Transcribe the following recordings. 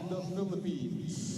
the Philippines.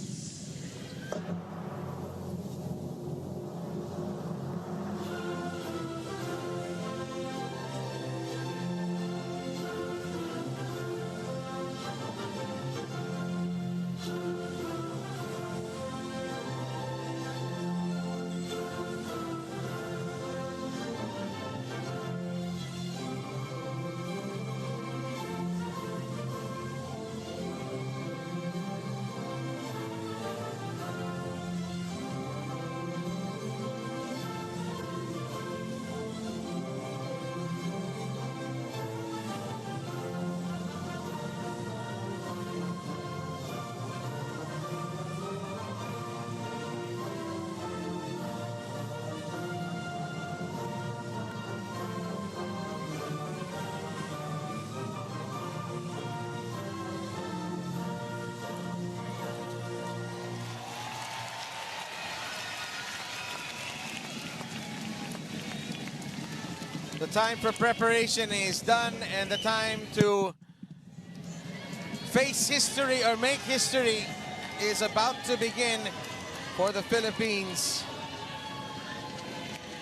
The time for preparation is done, and the time to face history or make history is about to begin for the Philippines.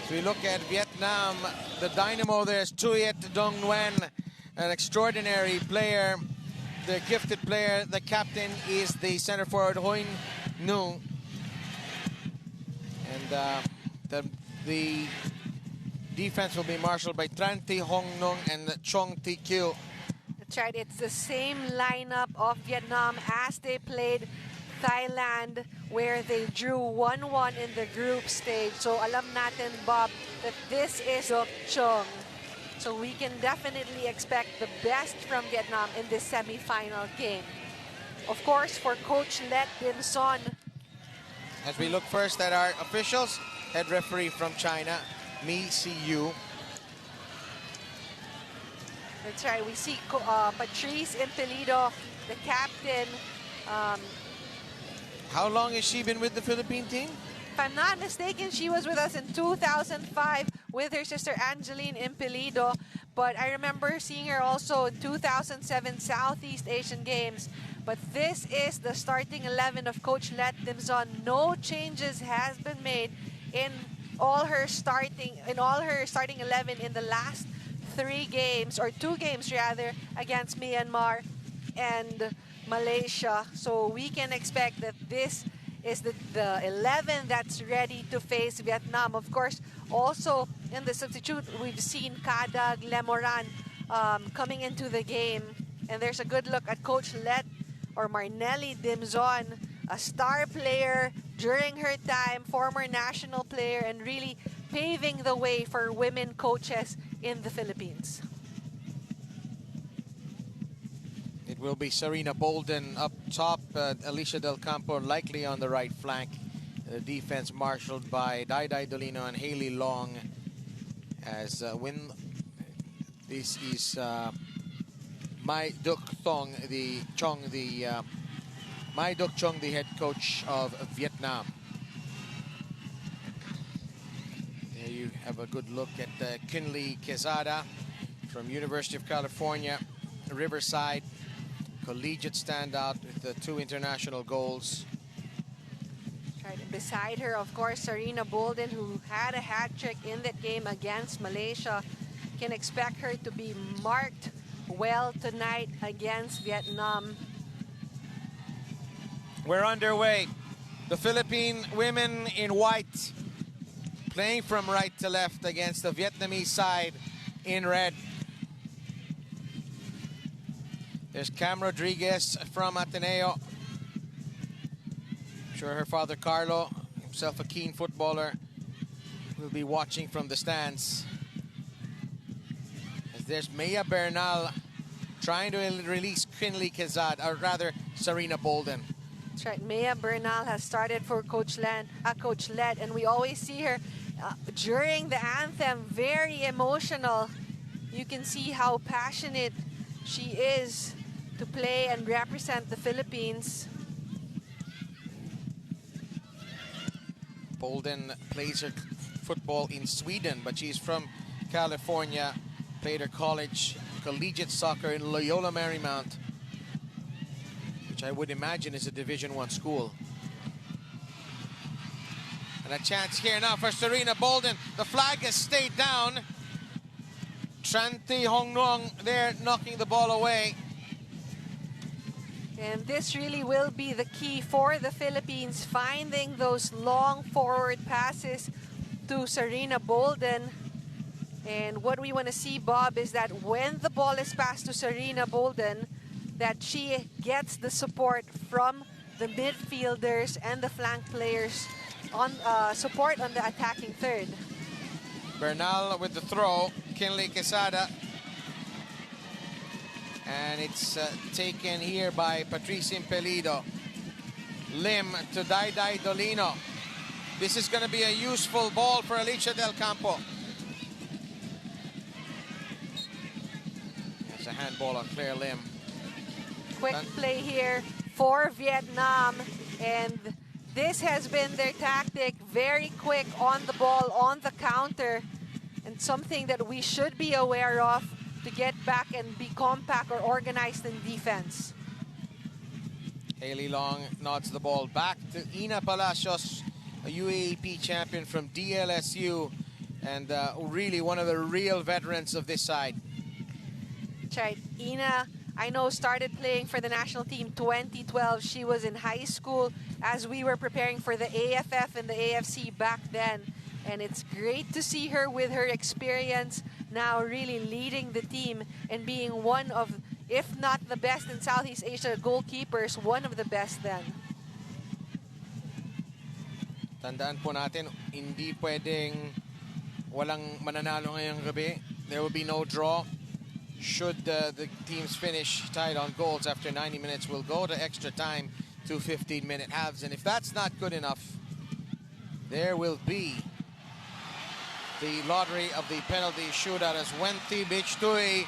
As we look at Vietnam, the dynamo there's Thuy Dong Nguyen, an extraordinary player, the gifted player. The captain is the center forward Huy Nhu. And the defense will be marshaled by Tran Thi Hong Nung and Chong Thi Kieu. That's right. It's the same lineup of Vietnam as they played Thailand, where they drew 1-1 in the group stage. So alam natin, Bob, that this is Duc Chung. So we can definitely expect the best from Vietnam in this semi-final game. Of course, for Coach Let Din Son. As we look first at our officials, head referee from China, Mi Si-yu. That's right. We see Patrice Impelido, the captain. How long has she been with the Philippine team? If I'm not mistaken, she was with us in 2005 with her sister Angeline Impelido. But I remember seeing her also in 2007 Southeast Asian Games. But this is the starting 11 of Coach Let Din Son. No changes has been made in all her starting 11 in the last 3 games, or 2 games rather, against Myanmar and Malaysia. So we can expect that this is the 11 that's ready to face Vietnam. Of course, also in the substitute, we've seen Kadag Lemoran coming into the game. And there's a good look at Coach Let, or Marnelly Dimzon, a star player during her time, former national player, and really paving the way for women coaches in the Philippines. It will be Sarina Bolden up top, Alicia Del Campo likely on the right flank. The defense marshaled by Dai Dai Dolino and Haley Long. As this is Mai Duc Thong, Mai Duc Chung, the head coach of Vietnam. There you have a good look at Kinley Quezada from University of California, Riverside. Collegiate standout with the 2 international goals. Right. Beside her, of course, Sarina Bolden, who had a hat-trick in that game against Malaysia. Can expect her to be marked well tonight against Vietnam. We're underway. The Philippine women in white playing from right to left against the Vietnamese side in red. There's Cam Rodriguez from Ateneo. I'm sure her father Carlo, himself a keen footballer, will be watching from the stands. As there's Maya Bernal trying to release Kinley Quezada, or rather Sarina Bolden. That's right. Maya Bernal has started for Coach Let, and we always see her during the anthem, very emotional. You can see how passionate she is to play and represent the Philippines. Bolden plays her football in Sweden, but she's from California. Played her collegiate soccer in Loyola Marymount. which I would imagine is a Division I school. And a chance here now for Serena Bolden. The flag has stayed down. Tranti Hongnuong there knocking the ball away. And this really will be the key for the Philippines, finding those long forward passes to Serena Bolden. And what we want to see, Bob, is that when the ball is passed to Serena Bolden, that she gets the support from the midfielders and the flank players on support on the attacking third. Bernal with the throw, Kinley Quesada. And it's taken here by Patrice Impelido. Lim to Dai Dolino. This is going to be a useful ball for Alicia Del Campo. It's a handball on Claire Lim. Quick play here for Vietnam, and this has been their tactic, very quick on the ball, on the counter, and something that we should be aware of to get back and be compact or organized in defense. Haley Long nods the ball back to Ina Palacios, a UAAP champion from DLSU, and really one of the real veterans of this side. That's right. Ina, I know, started playing for the national team 2012. She was in high school as we were preparing for the AFF and the AFC back then. And it's great to see her with her experience now really leading the team and being one of, if not the best in Southeast Asia goalkeepers, one of the best then. Tandaan po natin, hindi pwedeng walang mananalo ngayong gabi. There will be no draw. Should the teams finish tied on goals after 90 minutes, we'll go to extra time to 15-minute halves. And if that's not good enough, there will be the lottery of the penalty shootout as Wenty Bichtui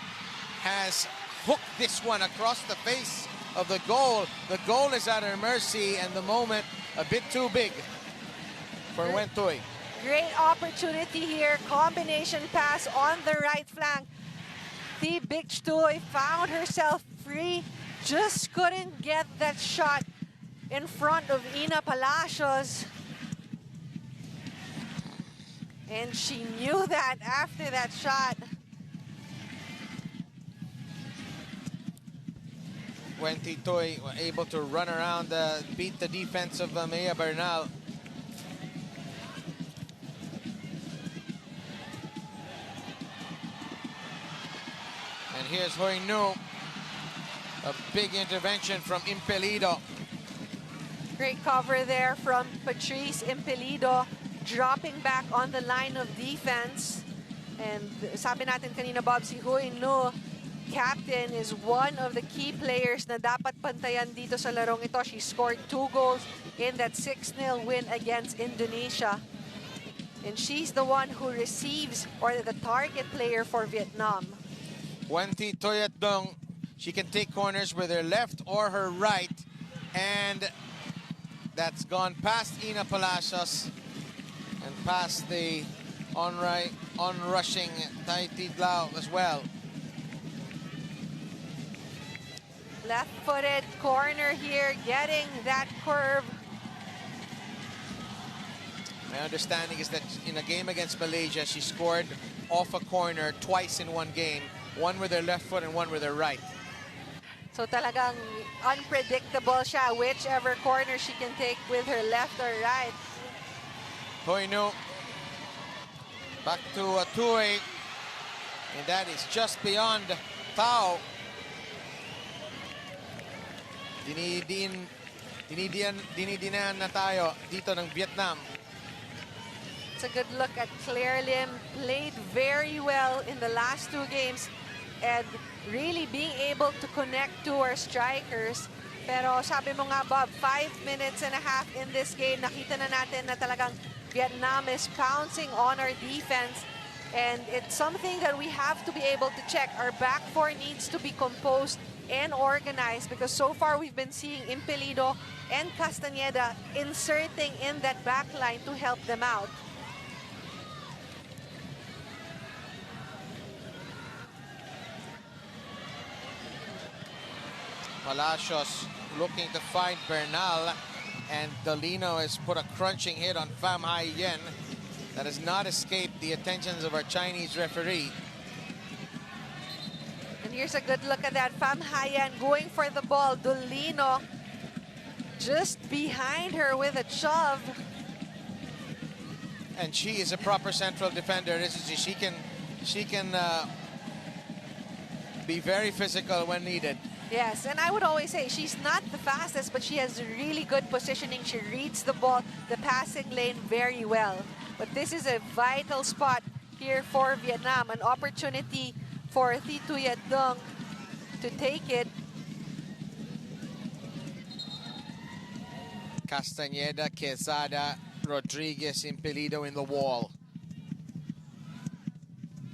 has hooked this one across the face of the goal. The goal is at her mercy, and the moment a bit too big for Wenty. Great opportunity here. Combination pass on the right flank. The Bichtui found herself free, just couldn't get that shot in front of Ina Palacios. And she knew that after that shot. Wenty Toy able to run around, beat the defense of Maya Bernal. And here's Hoi Nu. A big intervention from Impelido. Great cover there from Patrice Impelido, dropping back on the line of defense. And sabi natin kanina, Bob, si Hoi Nu, captain, is one of the key players na dapat pantayan dito sa larong ito. She scored 2 goals in that 6-0 win against Indonesia. And she's the one who receives, or the target player for Vietnam. Wenty Toyat Dong, she can take corners with her left or her right, and that's gone past Ina Palacios and past the on-rushing Tai Tidlao as well. Left-footed corner here, getting that curve. My understanding is that in a game against Malaysia, she scored off a corner twice in one game, one with her left foot and one with her right. So talagang unpredictable siya, whichever corner she can take with her left or right. Hoi Nu back to Tui, and that is just beyond Tao. Dinidinan na tayo dito ng Vietnam. It's a good look at Claire Lim. Played very well in the last 2 games and really being able to connect to our strikers. Pero sabi mo nga, Bob, 5 minutes and a half in this game, nakita na natin na talagang Vietnam is pouncing on our defense. And it's something that we have to be able to check. Our back four needs to be composed and organized, because so far we've been seeing Impelido and Castañeda inserting in that back line to help them out. Palacios looking to find Bernal, and Dolino has put a crunching hit on Pham Hai Yen that has not escaped the attentions of our Chinese referee. And here's a good look at that. Pham Hai Yen going for the ball. Dolino just behind her with a shove. And she is a proper central defender. She can be very physical when needed. Yes, and I would always say she's not the fastest, but she has really good positioning. She reads the ball, the passing lane very well. But this is a vital spot here for Vietnam, an opportunity for Thi Thuy Dung to take it. Castañeda, Quezada, Rodriguez, Impelido in the wall.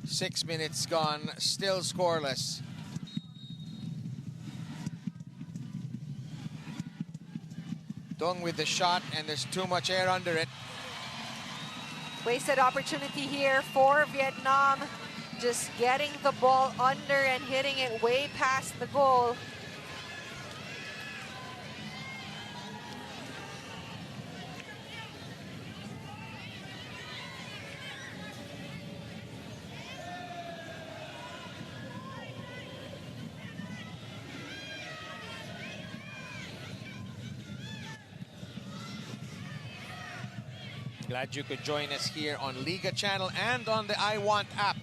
6 minutes gone, still scoreless. Dung with the shot, and there's too much air under it. Wasted opportunity here for Vietnam. Just getting the ball under and hitting it way past the goal. Glad you could join us here on Liga Channel and on the iWant app.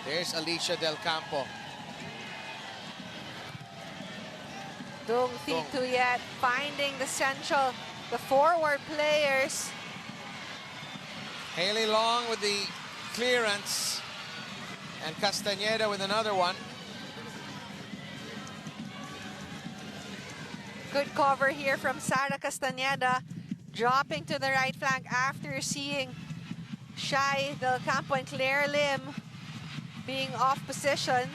There's Alicia Del Campo. Dung Thi Thuy finding the forward players. Hailey Long with the clearance, and Castañeda with another one. Good cover here from Sara Castañeda, dropping to the right flank after seeing Shai Del Campo and Claire Lim being off position.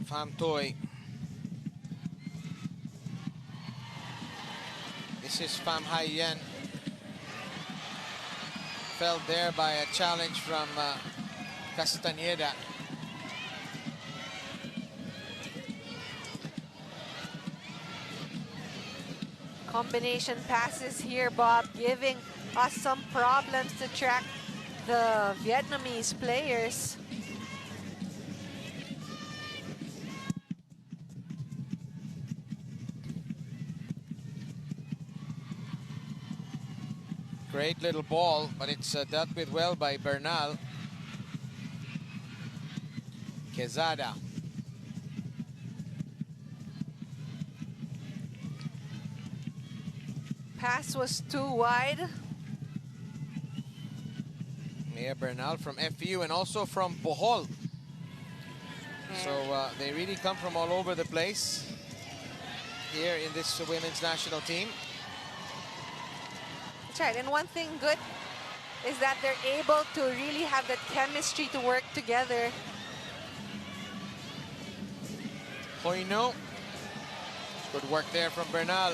Pham Thuy. This is Pham Hai Yen. Felled there by a challenge from Castañeda. Combination passes here, Bob, giving us some problems to track the Vietnamese players. Great little ball, but it's dealt with well by Bernal. Quezada. Pass was too wide. Mia Bernal from FU and also from Bohol. So they really come from all over the place here in this women's national team. That's right, and one thing good is that they're able to really have that chemistry to work together. Hoino. Good work there from Bernal.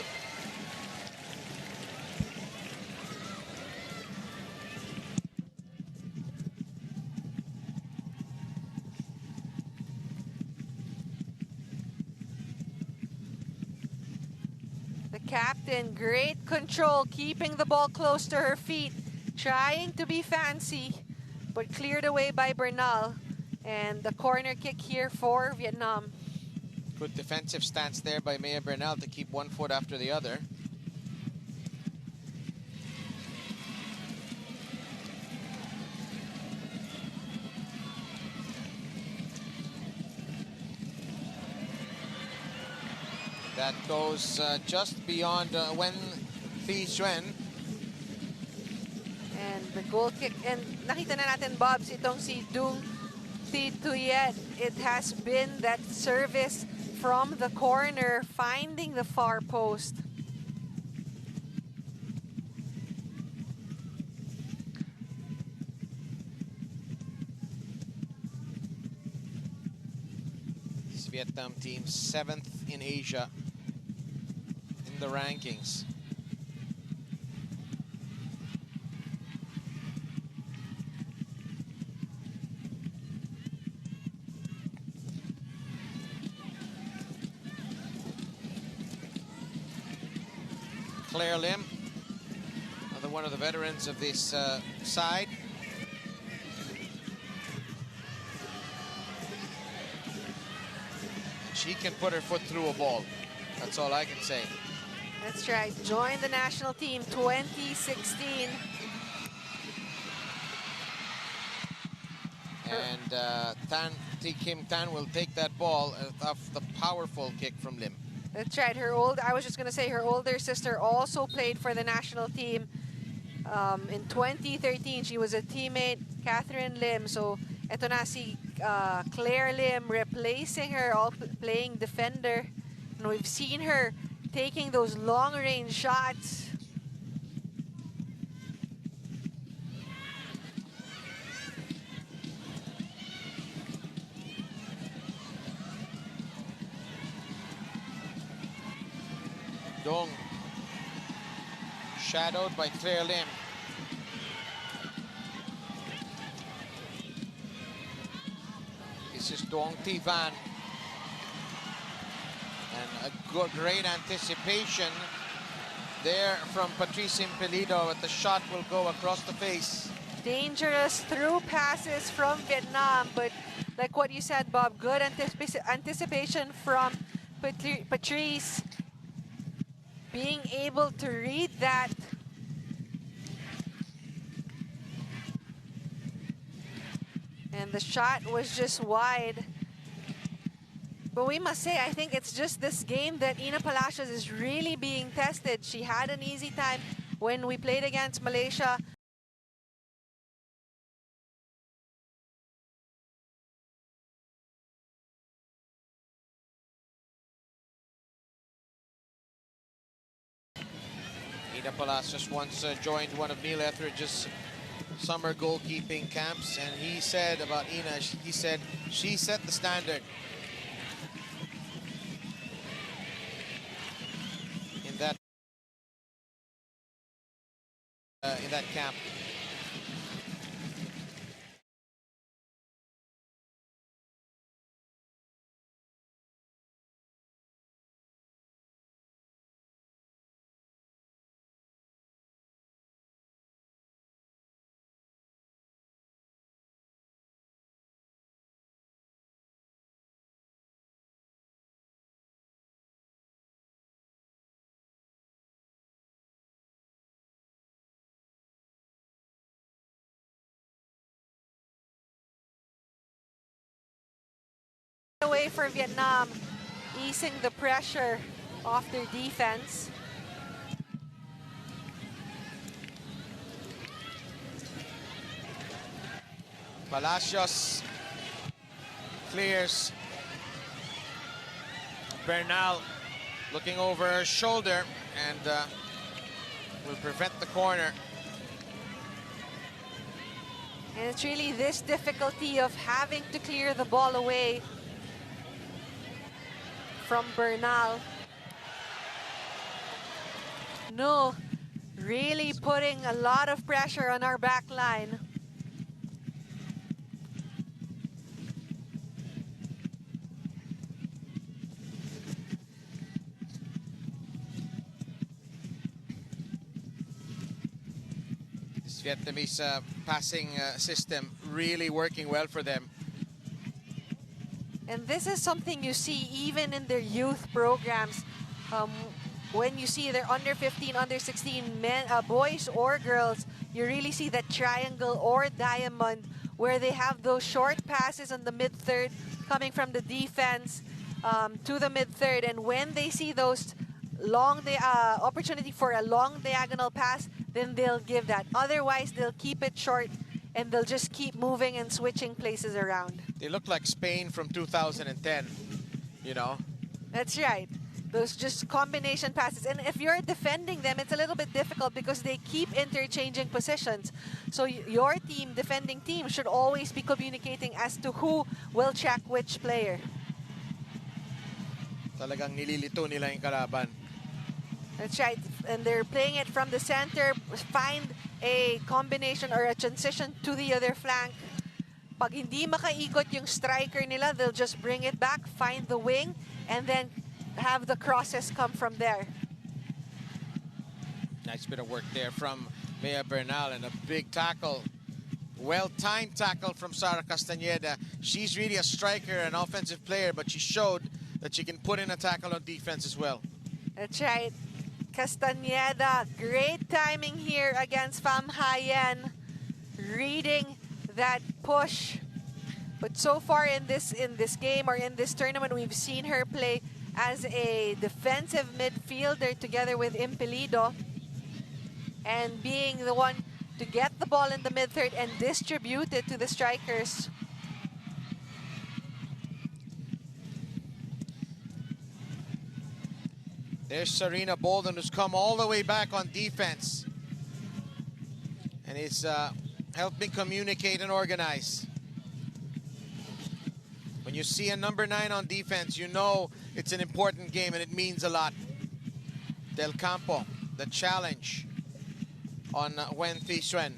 Captain, great control, keeping the ball close to her feet, trying to be fancy, but cleared away by Bernal. And the corner kick here for Vietnam. Good defensive stance there by Mia Bernal to keep one foot after the other. That goes just beyond Wen Thi Xuan. And the goal kick, and nakita na natin, Bobs, itong si Dung Thi Thuy. It has been that service from the corner, finding the far post. Vietnam team 7th in Asia in the rankings. Claire Lim, another one of the veterans of this side. She can put her foot through a ball. That's all I can say. That's right. Joined the national team 2016. And Kim Tan will take that ball off the powerful kick from Lim. That's right. I was just going to say her older sister also played for the national team. In 2013, she was a teammate, Catherine Lim. So, eto na si Claire Lim replacing her, all playing defender. And we've seen her taking those long-range shots. Dong, shadowed by Claire Lim. This is Dong Thi Van. And a great anticipation there from Patrice Impelido, but the shot will go across the face. Dangerous through passes from Vietnam, but like what you said, Bob, good anticipation from Patrice. Being able to read that. And the shot was just wide. But we must say, I think it's just this game that Ina Palacios is really being tested. She had an easy time when we played against Malaysia. Ina Palacios once joined one of Neil Etheridge's summer goalkeeping camps, and he said about Ina, he said, she set the standard. In that camp. Away for Vietnam, easing the pressure off their defense. Palacios clears. Bernal looking over her shoulder and will prevent the corner. And it's really this difficulty of having to clear the ball away from Bernal. No, really putting a lot of pressure on our back line. This Vietnamese passing system really working well for them. And this is something you see even in their youth programs. When you see their under 15, under 16 men, boys or girls, you really see that triangle or diamond where they have those short passes on the mid-third coming from the defense to the mid-third. And when they see those long opportunity for a long diagonal pass, then they'll give that. Otherwise, they'll keep it short and they'll just keep moving and switching places around. They look like Spain from 2010, you know? That's right. Those just combination passes. And if you're defending them, it's a little bit difficult because they keep interchanging positions. So your team, defending team, should always be communicating as to who will check which player. Talagang nililito nila yung kalaban. That's right. And they're playing it from the center. Find a combination or a transition to the other flank. Pag hindi makaikot yung striker nila, they'll just bring it back, find the wing, and then have the crosses come from there. Nice bit of work there from Mia Bernal, and a big tackle. Well-timed tackle from Sara Castañeda. She's really a striker, an offensive player, but she showed that she can put in a tackle on defense as well. That's right. Castañeda, great timing here against Pham Hai, reading that push. But so far in this game or in this tournament, we've seen her play as a defensive midfielder together with Impelido, and being the one to get the ball in the mid-third and distribute it to the strikers. There's Sarina Bolden, who's come all the way back on defense and is helping communicate and organize. When you see a number 9 on defense, you know it's an important game and it means a lot. Del Campo, the challenge on Wen Thi Xuan.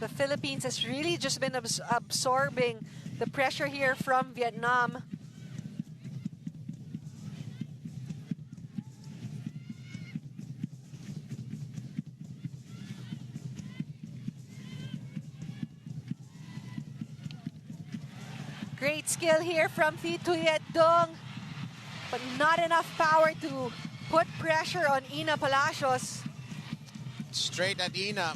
The Philippines has really just been absorbing the pressure here from Vietnam. Great skill here from Thi Tuyet Dong, but not enough power to put pressure on Ina Palacios. Straight at Ina.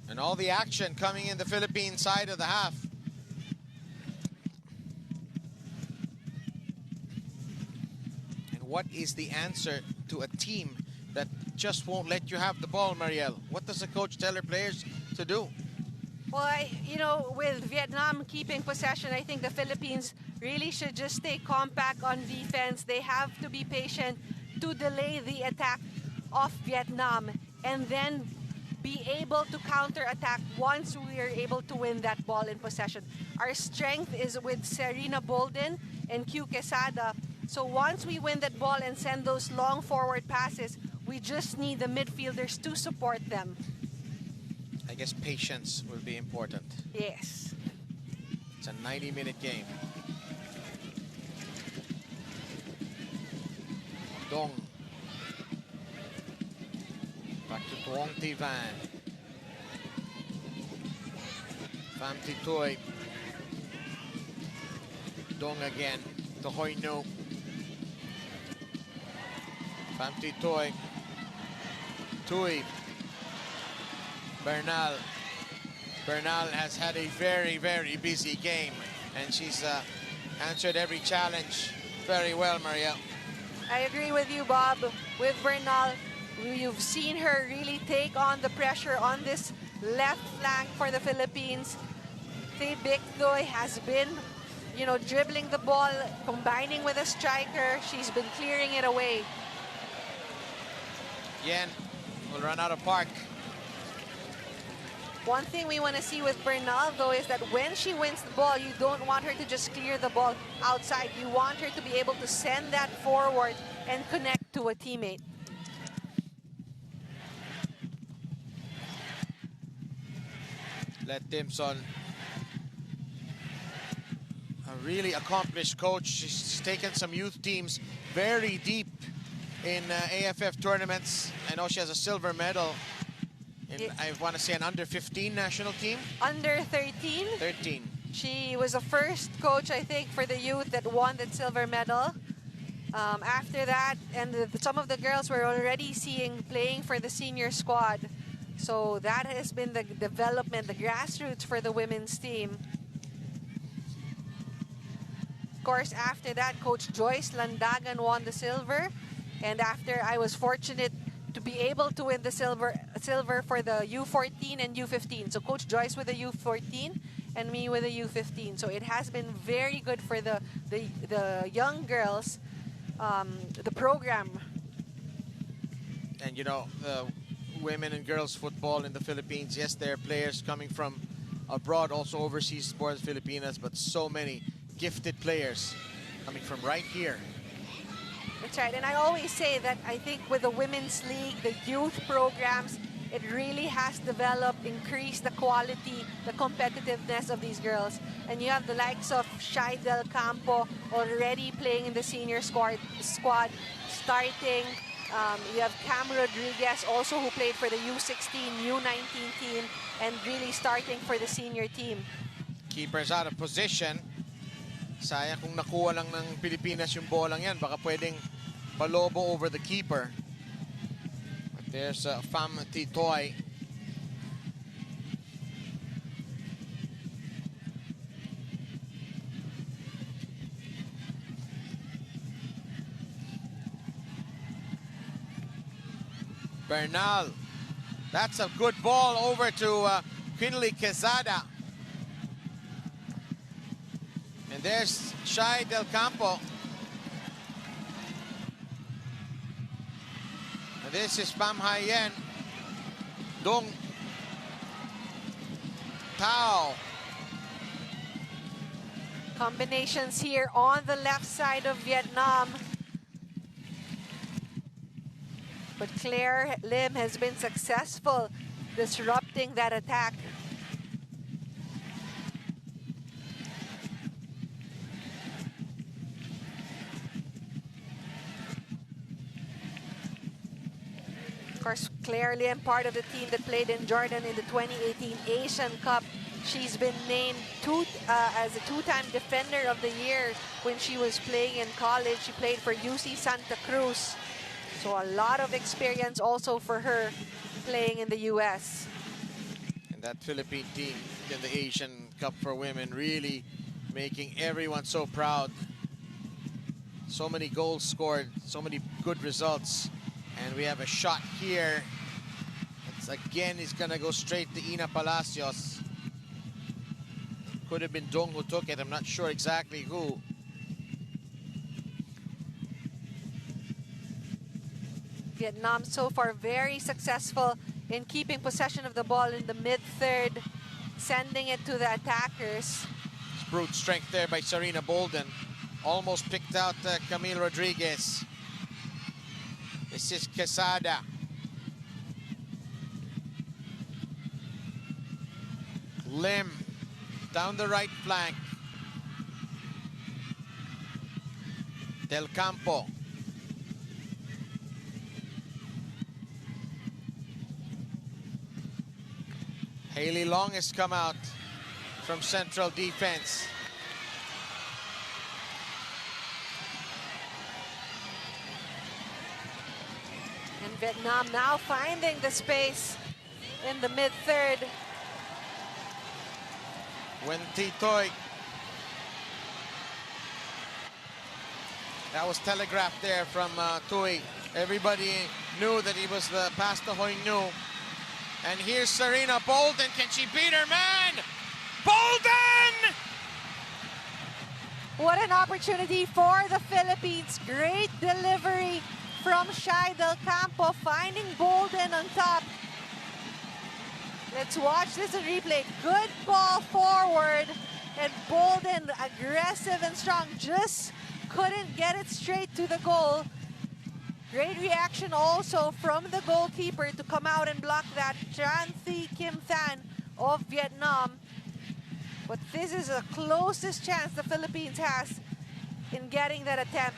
And all the action coming in the Philippine side of the half. And what is the answer to a team that just won't let you have the ball, Marielle? What does the coach tell her players to do? Well, you know, with Vietnam keeping possession, I think the Philippines really should just stay compact on defense. They have to be patient to delay the attack of Vietnam and then be able to counter-attack once we are able to win that ball in possession. Our strength is with Sarina Bolden and Q Quesada. So once we win that ball and send those long forward passes, we just need the midfielders to support them. I guess patience will be important. Yes. It's a 90-minute game. Dong. Back to Tuong Thi Van. Pham Thi Thuy. Dong again to Hoi No. Pham Thi Thuy. Thuy. Bernal. Bernal has had a very, very busy game, and she's answered every challenge very well, Maria. I agree with you, Bob. With Bernal, you've seen her really take on the pressure on this left flank for the Philippines. Thi Bích Thuy has been, you know, dribbling the ball, combining with a striker. She's been clearing it away. Yen will run out of park. One thing we want to see with Bernal, though, is that when she wins the ball, you don't want her to just clear the ball outside. You want her to be able to send that forward and connect to a teammate. Let Timson, a really accomplished coach. She's taken some youth teams very deep in AFF tournaments. I know she has a silver medal in, I want to say, an under-15 national team. Under 13. 13. She was the first coach, I think, for the youth that won that silver medal. After that, and some of the girls were already playing for the senior squad. So that has been the development, the grassroots for the women's team. Of course, after that, Coach Joyce Landagan won the silver. And after, I was fortunate to be able to win the silver for the U14 and U15. So Coach Joyce with the U14 and me with the U15. So it has been very good for the young girls, the program. And you know, the women and girls football in the Philippines, yes, there are players coming from abroad, also overseas sports Filipinas, but so many gifted players coming from right here. That's right, and I always say that I think with the Women's League, the youth programs, it really has developed, increased the quality, the competitiveness of these girls. And you have the likes of Shai Del Campo already playing in the senior squad starting. You have Cam Rodriguez also, who played for the U16, U19 team, and really starting for the senior team. Keeper's out of position. Sayang kung nakuha lang ng Pilipinas yung bolang yan, baka pwedeng palobo over the keeper. But there's Pham Thi Toi. Bernal. That's a good ball over to Quinley Quezada. And there's Shai Del Campo. And this is Pham Hai Yen. Dong Tao. Combinations here on the left side of Vietnam. But Claire Lim has been successful disrupting that attack. Of course, Claire Lim, part of the team that played in Jordan in the 2018 Asian Cup. She's been named as a two-time Defender of the Year when she was playing in college. She played for UC Santa Cruz. So a lot of experience also for her playing in the U.S. And that Philippine team in the Asian Cup for women really making everyone so proud. So many goals scored, so many good results. And we have a shot here. It's again, he's gonna go straight to Ina Palacios. Could have been Dong who took it, I'm not sure exactly who. Vietnam so far very successful in keeping possession of the ball in the mid-third, sending it to the attackers. It's brute strength there by Sarina Bolden. Almost picked out Camille Rodriguez. This is Quesada. Lim down the right flank. Del Campo. Haley Long has come out from central defense. And Vietnam now finding the space in the mid-third. When Thi Toi. That was telegraphed there from Tui. Everybody knew that he was the pass to Hoi Nu. And here's Sarina Bolden. Can she beat her man? Bolden! What an opportunity for the Philippines. Great delivery from Shai Del Campo, finding Bolden on top. Let's watch this in replay. Good ball forward, and Bolden, aggressive and strong, just couldn't get it straight to the goal. Great reaction also from the goalkeeper to come out and block that, Tran Thi Kim Than of Vietnam. But this is the closest chance the Philippines has in getting that attempt.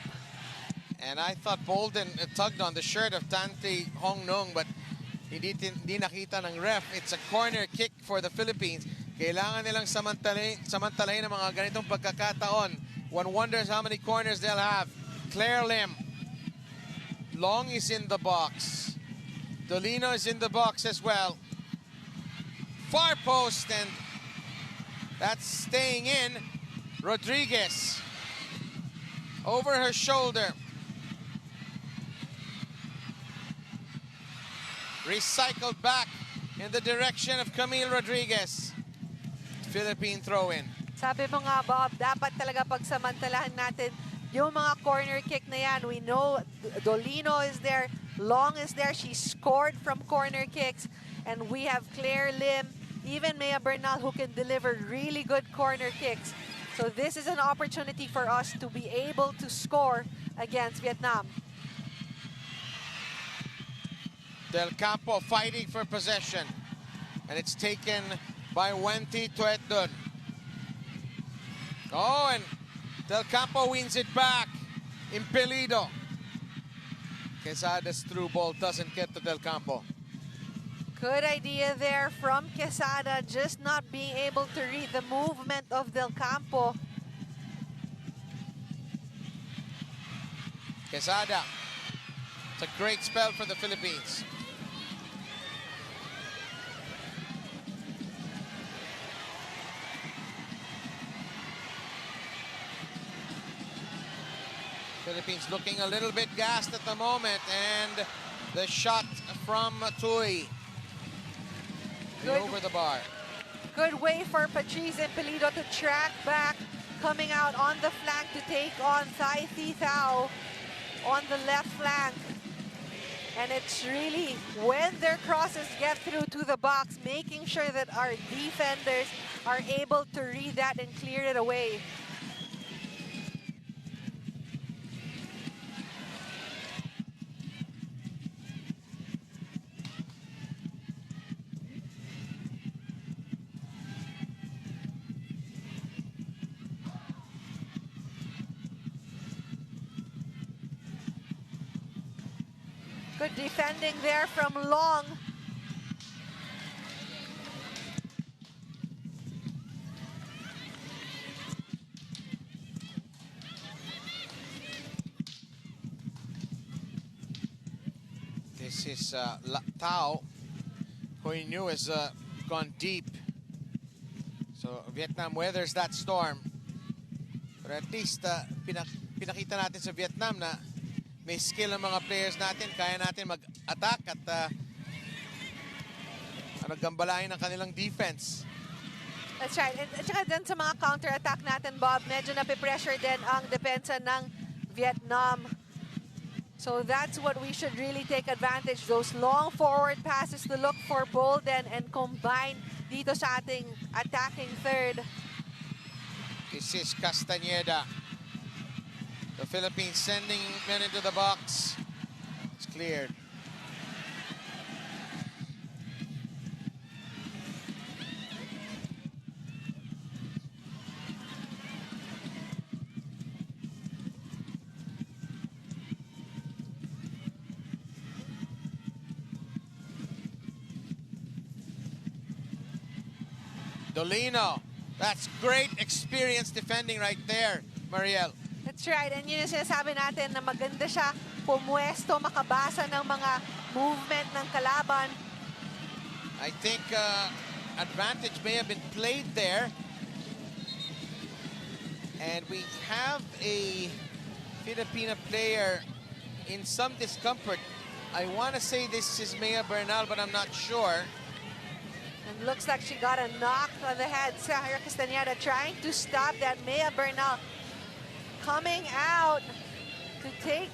And I thought Bolden tugged on the shirt of Tan Thi Hong Nung, but hindi nakita ng ref. It's a corner kick for the Philippines. Kailangan nilang samantalayin ng mga ganitong pagkakataon. One wonders how many corners they'll have. Claire Lim. Long is in the box. Dolino is in the box as well. Far post, and that's staying in. Rodriguez. Over her shoulder. recycled back in the direction of Camille Rodriguez. Philippine throw-in. Sabi mo nga, Bob, dapat talaga pagsamantalahan natin yung mga corner kick na yan. We know Dolino is there, Long is there. She scored from corner kicks. And we have Claire Lim, even Maya Bernal, who can deliver really good corner kicks. So this is an opportunity for us to be able to score against Vietnam. Del Campo fighting for possession. And it's taken by Wenty Tuetdun. Oh, and Del Campo wins it back. Impelido. Quesada's through ball doesn't get to Del Campo. Good idea there from Quesada, just not being able to read the movement of Del Campo. Quesada. It's a great spell for the Philippines. Philippines looking a little bit gassed at the moment, and the shot from Tui over the bar. Good way for Patrice Impelido to track back, coming out on the flank to take on Thai Thi Thao on the left flank. And it's really when their crosses get through to the box, making sure that our defenders are able to read that and clear it away. Good defending there from Long. This is Tao, who he knew has gone deep. So Vietnam weathers that storm. But at least pinakita natin sa Vietnam na may skill ang mga players natin, kaya natin mag-attack at gambalain ang kanilang defense. That's right. At saka din sa mga counter-attack natin, Bob, medyo napipressure din ang depensa ng Vietnam. So that's what we should really take advantage. Those long forward passes to look for Bolden and combine dito sa ating attacking third. This is Castañeda. The Philippines sending men into the box. It's cleared. Dolino. That's great experience defending right there, Mariel. That's right, and yun yung sinasabi natin na maganda siya pumuesto, makabasa ng mga movement ng kalaban. I think advantage may have been played there. And we have a Filipina player in some discomfort. I want to say this is Maya Bernal, but I'm not sure. And looks like she got a knock on the head. Sahara Castañeda trying to stop that. Maya Bernal coming out to take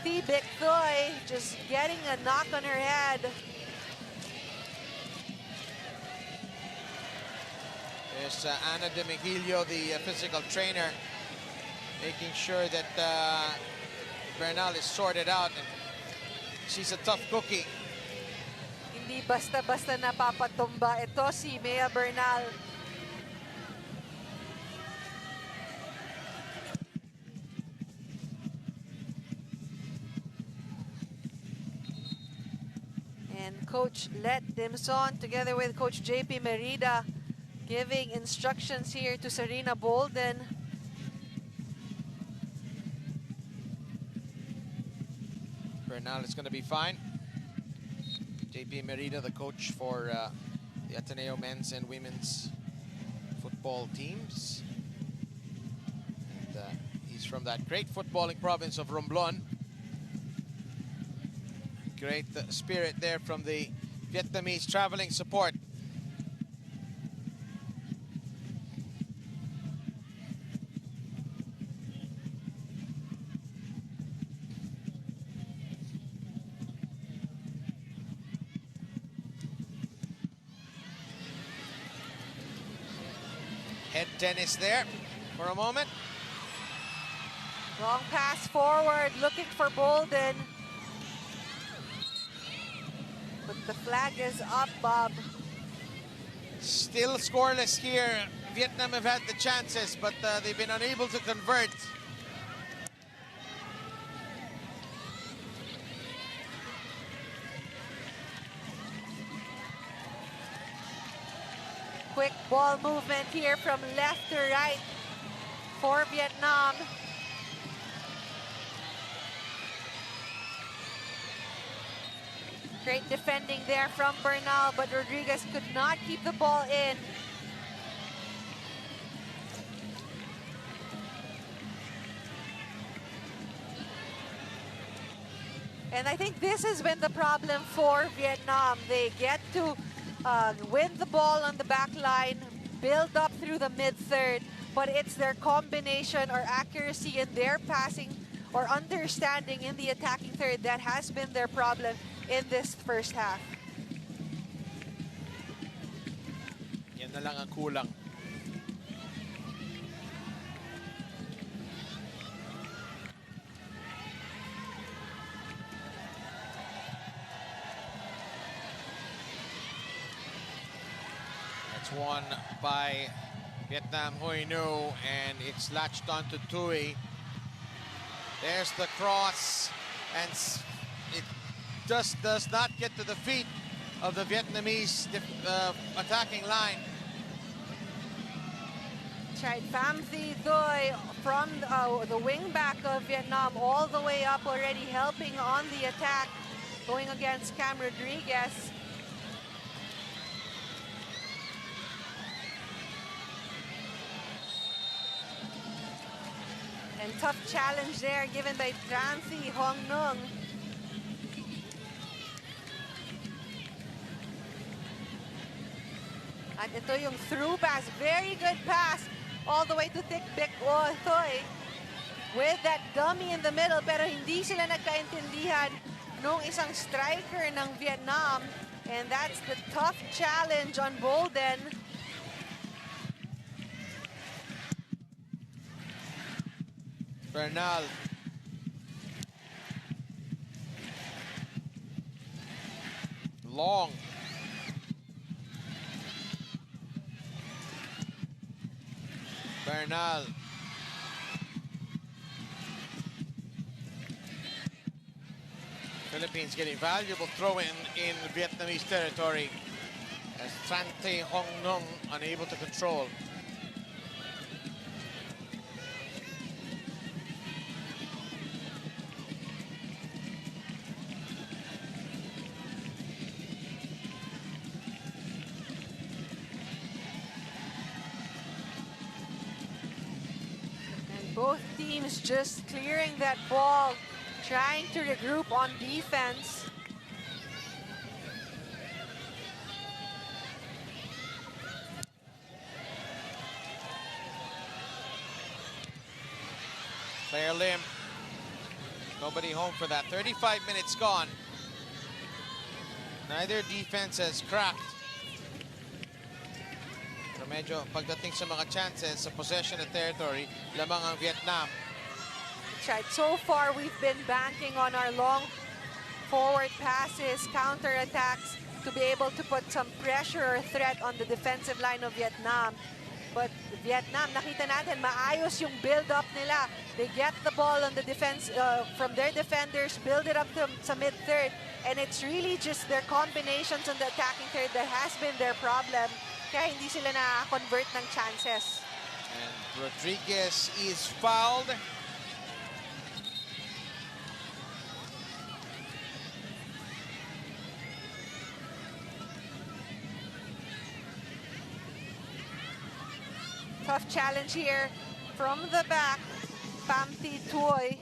Thi Bích Thuy, just getting a knock on her head. There's Ana de Miguelio, the physical trainer, making sure that Bernal is sorted out. And she's a tough cookie. Hindi basta-basta napapatumba ito si Maya Bernal. And Coach Let Dimson, together with Coach JP Merida, giving instructions here to Serena Bolden. Bernal is going to be fine. JP Merida, the coach for the Ateneo men's and women's football teams. And he's from that great footballing province of Romblon. Great spirit there from the Vietnamese traveling support. Head tennis there for a moment. Long pass forward, looking for Bolden. But the flag is up, Bob. Still scoreless here. Vietnam have had the chances, but they've been unable to convert. Quick ball movement here from left to right for Vietnam. Great defending there from Bernal, but Rodriguez could not keep the ball in. And I think this has been the problem for Vietnam. They get to win the ball on the back line, build up through the mid-third, but it's their combination or accuracy in their passing or understanding in the attacking third that has been their problem in this first half. Yan na lang ang kulang. That's won by Vietnam Huy Nu, and it's latched onto Tui. There's the cross, and it just does not get to the feet of the Vietnamese attacking line. Tried Pham Thi Thuy from the wing back of Vietnam all the way up already, helping on the attack, going against Cam Rodriguez. And tough challenge there given by Tran Thi Hong Nung. At ito yung through pass, very good pass all the way to Thick Bic Thoy with that dummy in the middle, pero hindi sila nagkaintindihan nung isang striker ng Vietnam, and that's the tough challenge on Bolden. Bernal. Long. Bernal. Philippines getting valuable throw-in in Vietnamese territory as Tran Thi Hong Nung unable to control. Both teams just clearing that ball, trying to regroup on defense. Claire Lim, nobody home for that. 35 minutes gone. Neither defense has cracked. Pero medyo pagdating sa mga chances sa possession of territory, lamang ang Vietnam. Right. So far, we've been banking on our long forward passes, counter-attacks to be able to put some pressure or threat on the defensive line of Vietnam. But Vietnam, nakita natin, maayos yung build-up nila. They get the ball on the defense from their defenders, build it up to sa mid-third, and it's really just their combinations on the attacking third that has been their problem. Kaya hindi sila na-convert ng chances. And Rodriguez is fouled. Tough challenge here from the back, Pham Thi Thuy.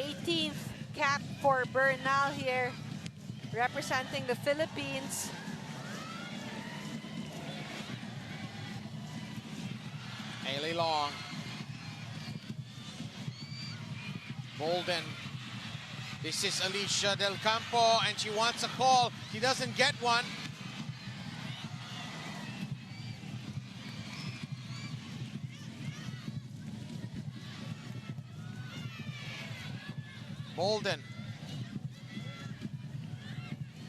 18th cap for Bernal here, representing the Philippines. Haley Long. Bolden. This is Alicia Del Campo, and she wants a call. She doesn't get one. Bolden.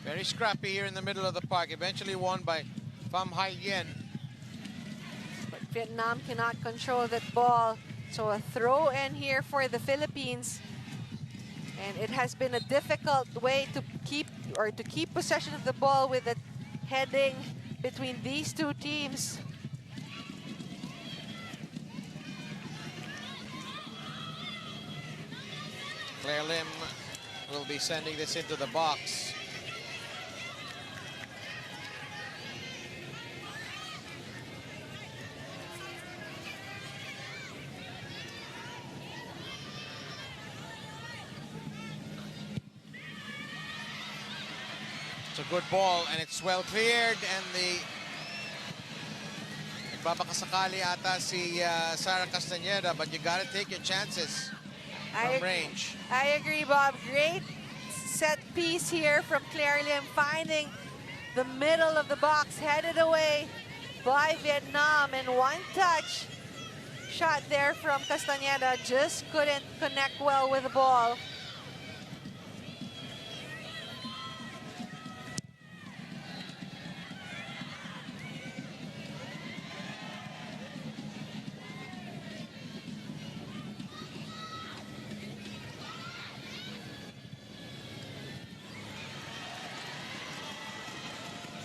Very scrappy here in the middle of the park. Eventually won by Pham Hai Yen. But Vietnam cannot control that ball. So a throw in here for the Philippines. And it has been a difficult way to keep possession of the ball with the heading between these two teams. Claire Lim will be sending this into the box. It's a good ball, and it's well cleared, and the babakasakali ata si Sara Castañeda, but you gotta take your chances from range. I agree, Bob. Great set piece here from Claire Lim, finding the middle of the box, headed away by Vietnam, and one touch shot there from Castañeda, just couldn't connect well with the ball.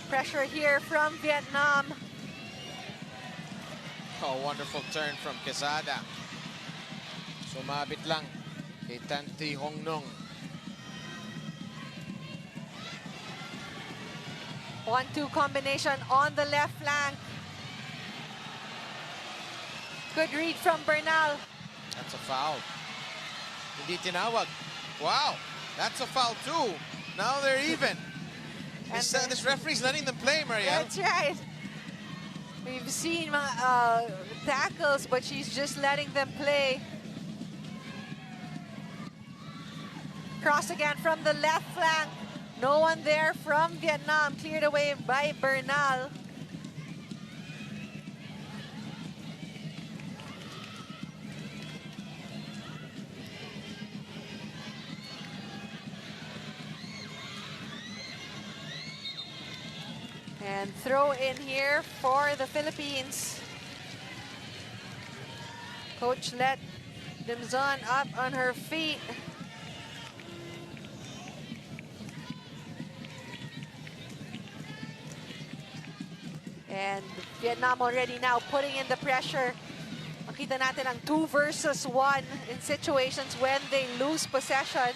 Pressure here from Vietnam. Oh, wonderful turn from Quezada. Sumabit lang kay Tan Thi Hong Nung. 1-2 combination on the left flank. Good read from Bernal. That's a foul. Hindi tinawag. Wow, that's a foul too. Now they're even. This referee's letting them play, Marielle. That's right. We've seen tackles, but she's just letting them play. Cross again from the left flank. No one there from Vietnam. Cleared away by Bernal. And throw in here for the Philippines. Coach let Dimzon up on her feet. And Vietnam already now putting in the pressure. Makita natin ang 2 versus 1 in situations when they lose possession.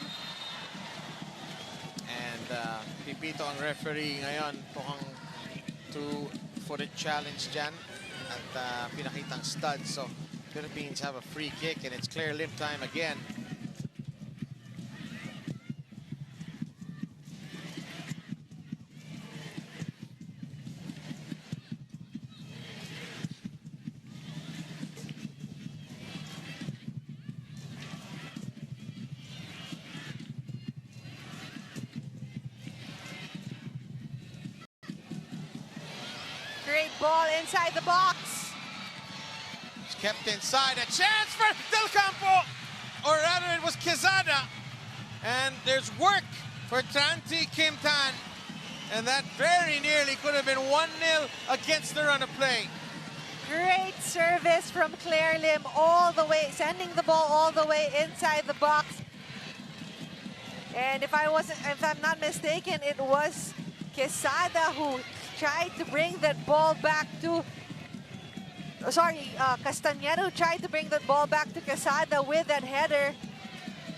And pipito ang referee ngayon mukhang 2-footed challenge dyan at pinakitang stud. So Philippines have a free kick, and it's Claire Lim time again. Ball inside the box. It's kept inside. A chance for Del Campo, or rather it was Quezada. And there's work for Tan Thi Kim Tan. And that very nearly could have been 1-0 against the run of play. Great service from Claire Lim, all the way, sending the ball all the way inside the box. And if I'm not mistaken, it was Quezada who tried to bring that ball back to, Castañeda tried to bring that ball back to Quezada with that header.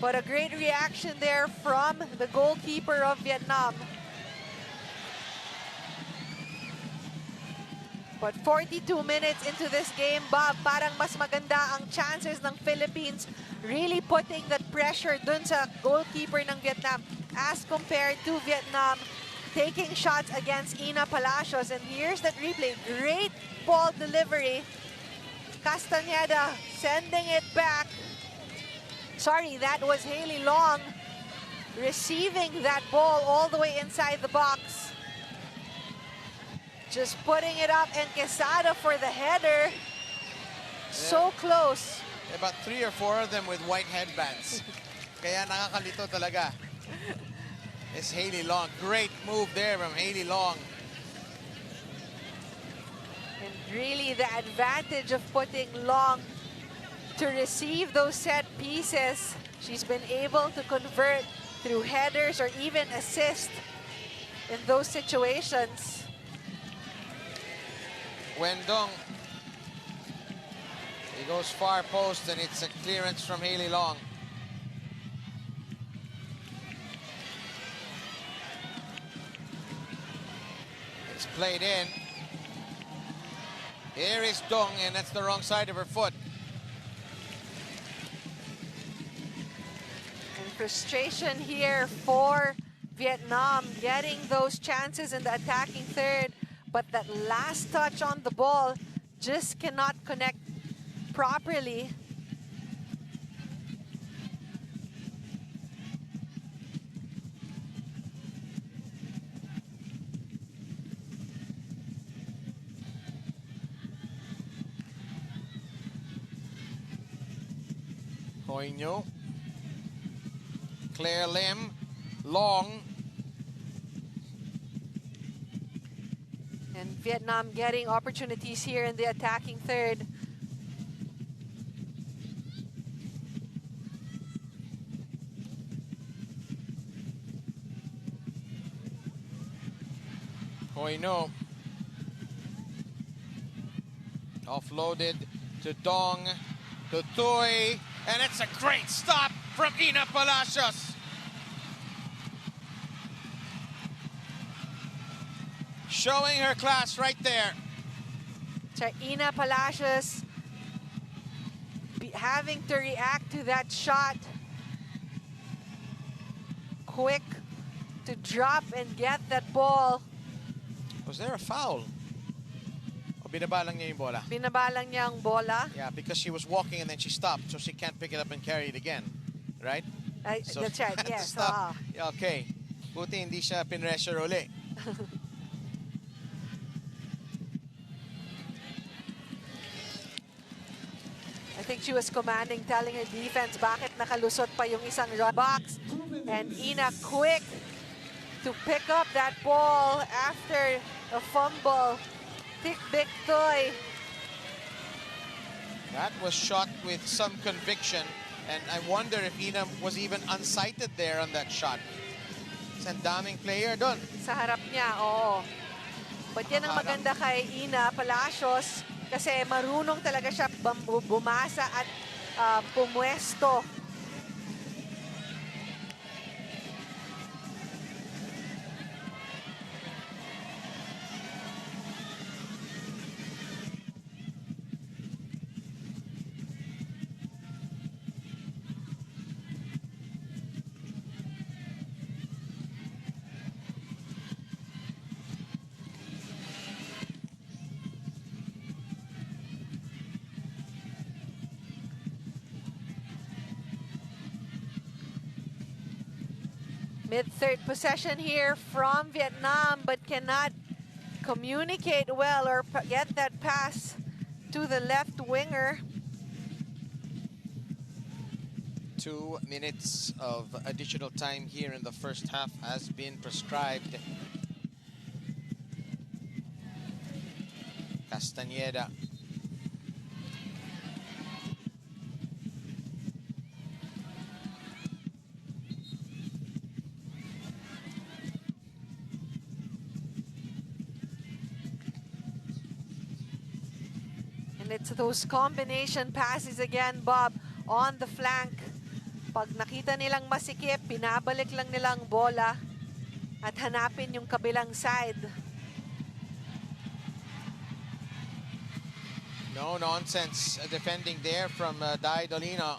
But a great reaction there from the goalkeeper of Vietnam. But 42 minutes into this game, Bob, parang mas maganda ang chances ng Philippines really putting that pressure dun sa goalkeeper ng Vietnam as compared to Vietnam taking shots against Ina Palacios. And here's that replay. Great ball delivery. Castañeda sending it back. Sorry, that was Hailey Long receiving that ball all the way inside the box. Just putting it up, and Quesada for the header. So close. About 3 or 4 of them with white headbands. Kaya nakakalito talaga. It's Hailey Long. Great move there from Hailey Long. And really the advantage of putting Long to receive those set pieces. She's been able to convert through headers or even assist in those situations. Wendong. He goes far post, and it's a clearance from Hailey Long. It's played in. Here is Dong, and that's the wrong side of her foot. And frustration here for Vietnam, getting those chances in the attacking third, but that last touch on the ball just cannot connect properly. Hoyno, Claire Lim, Long. And Vietnam getting opportunities here in the attacking third. Hoyno. Offloaded to Dong, to Thuy, and it's a great stop from Ina Palacios. Showing her class right there. So Ina Palacios having to react to that shot. Quick to drop and get that ball. Was there a foul? O binabalang niya yung bola? Binabalang niya ang bola. Yeah, because she was walking and then she stopped, so she can't pick it up and carry it again. Right? So That's right, yes. stop. Yeah, okay. Buti hindi siya pinressure uli. I think she was commanding, telling her defense bakit nakalusot pa yung isang box. And Ina quick to pick up that ball after a fumble. Big Thuy. That was shot with some conviction, and I wonder if Ina was even unsighted there on that shot. It's ang daming player doon. Sa harap niya, oo. But yan ang maganda kay Ina Palacios kasi marunong talaga siya bumasa at pumwesto. Mid-third possession here from Vietnam, but cannot communicate well or get that pass to the left winger. 2 minutes of additional time here in the first half has been prescribed. Castañeda. And it's those combination passes again, Bob, on the flank. Pag nakita nilang masikip, pinabalik lang nilang bola at hanapin yung kabilang side. No nonsense defending there from Dai Dolino.